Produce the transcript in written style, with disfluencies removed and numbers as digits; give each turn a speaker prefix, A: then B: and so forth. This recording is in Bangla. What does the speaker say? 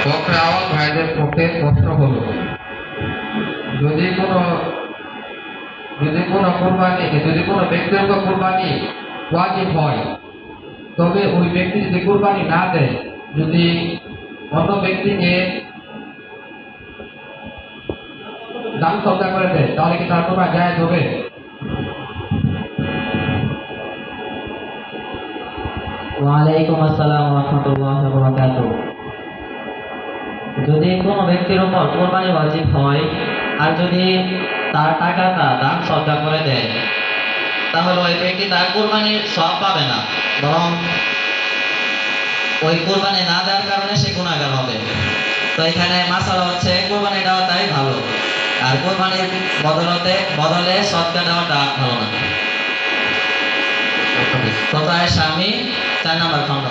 A: পক্ষে আমার ভাইদের পক্ষে প্রশ্ন হলো, যদি কোনো যদি কোনো ব্যক্তির উপর কুরবানি ওয়াজিব হয়, তবে ওই ব্যক্তি যদি কুরবানি না দেয়, যদি অন্য ব্যক্তিকে দান সদকা করে দেয়, তাহলে কি তার কুরবানি জায়েজ হবে?
B: ওয়ালাইকুম আসসালাম ওয়া রাহমাতুল্লাহি ওয়া বারাকাতুহু। যদি কোনো ব্যক্তির উপর কোরবানি ওয়াজিব হয় আর যদি তার টাকাটা দান সদকা করে দেয়, তাহলে ওই ব্যক্তি তার কোরবানির সওয়াব পাবে না, বরং ওই কোরবানি না দেওয়ার কারণে সে গুনাহগার হবে। তো এখানে মাসালা হচ্ছে কোরবানি দেওয়াটাই ভালো, আর কোরবানির বদলে সদকা দেওয়াটা ভালো না। তো তার স্বামী 4 নম্বর খণ্ড।